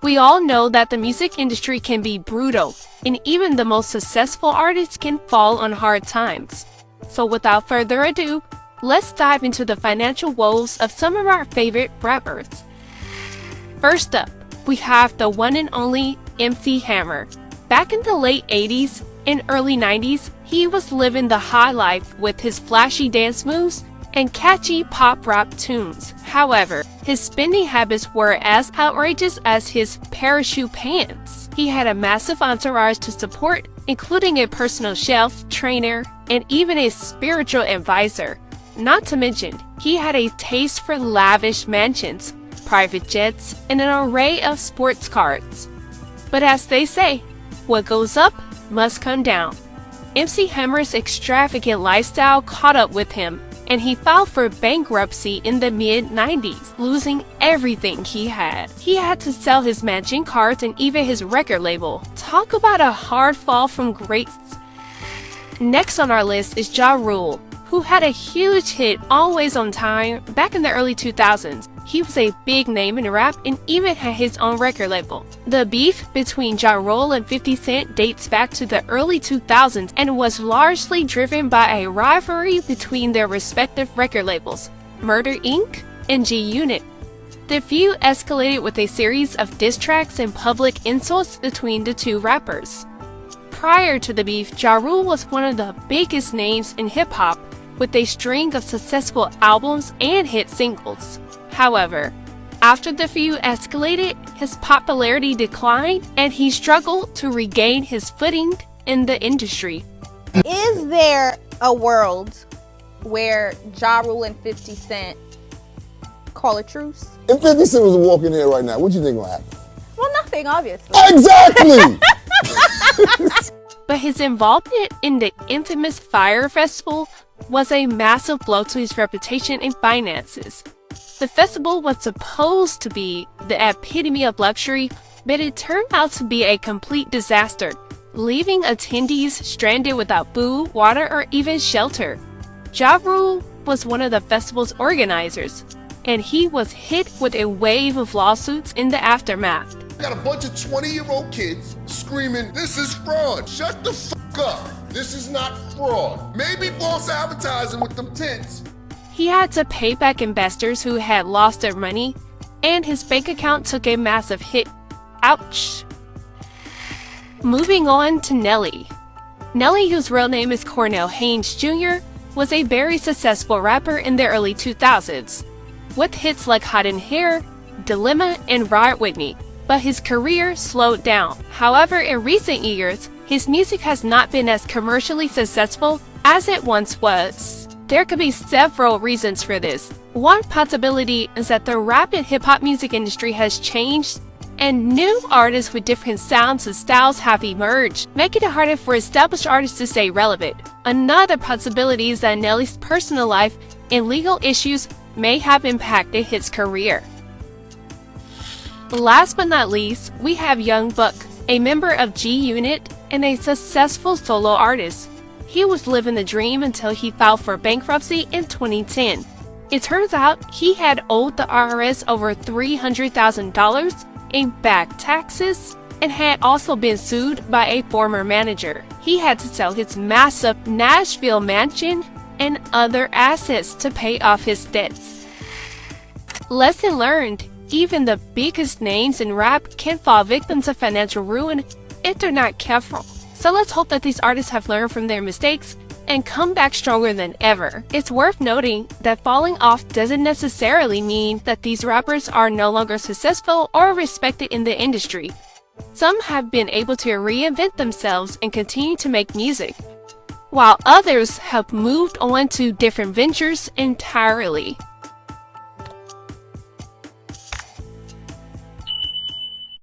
We all know that the music industry can be brutal, and even the most successful artists can fall on hard times. So without further ado, let's dive into the financial woes of some of our favorite rappers. First up, we have the one and only MC Hammer. Back in the late 80s and early 90s, he was living the high life with his flashy dance moves and catchy pop rap tunes. However, his spending habits were as outrageous as his parachute pants. He had a massive entourage to support, including a personal chef, trainer, and even a spiritual advisor. Not to mention, he had a taste for lavish mansions, private jets, and an array of sports cars. But as they say, what goes up must come down. MC Hammer's extravagant lifestyle caught up with him, and he filed for bankruptcy in the mid-90s, losing everything he had. He had to sell his mansion, cars, and even his record label. Talk about a hard fall from grace. Next on our list is Ja Rule, who had a huge hit, Always on Time, back in the early 2000s. He was a big name in rap and even had his own record label. The beef between Ja Rule and 50 Cent dates back to the early 2000s and was largely driven by a rivalry between their respective record labels, Murder Inc. and G-Unit. The feud escalated with a series of diss tracks and public insults between the two rappers. Prior to the beef, Ja Rule was one of the biggest names in hip-hop, with a string of successful albums and hit singles. However, after the feud escalated, his popularity declined and he struggled to regain his footing in the industry. Is there a world where Ja Rule and 50 Cent call a truce? If 50 Cent was walking here right now, what do you think will happen? Well, nothing, obviously. Exactly! But his involvement in the infamous Fyre Festival was a massive blow to his reputation and finances. The festival was supposed to be the epitome of luxury, but it turned out to be a complete disaster, leaving attendees stranded without food, water, or even shelter. Ja Rule was one of the festival's organizers, and he was hit with a wave of lawsuits in the aftermath. Got a bunch of 20-year-old kids screaming, "This is fraud. Shut the fuck up. This is not fraud." Maybe false advertising with them tents. He had to pay back investors who had lost their money, and his bank account took a massive hit. Ouch. Moving on to Nelly. Nelly, whose real name is Cornell Haynes Jr., was a very successful rapper in the early 2000s, with hits like Hot in Here, Dilemma, and Ride With Me. But his career slowed down. However, in recent years, his music has not been as commercially successful as it once was. There could be several reasons for this. One possibility is that the rap and hip-hop music industry has changed and new artists with different sounds and styles have emerged, making it harder for established artists to stay relevant. Another possibility is that Nelly's personal life and legal issues may have impacted his career. Last but not least, we have Young Buck, a member of G-Unit and a successful solo artist. He was living the dream until he filed for bankruptcy in 2010. It turns out he had owed the IRS over $300,000 in back taxes and had also been sued by a former manager. He had to sell his massive Nashville mansion and other assets to pay off his debts. Lesson learned: even the biggest names in rap can fall victim to financial ruin if they're not careful. So let's hope that these artists have learned from their mistakes and come back stronger than ever. It's worth noting that falling off doesn't necessarily mean that these rappers are no longer successful or respected in the industry. Some have been able to reinvent themselves and continue to make music, while others have moved on to different ventures entirely.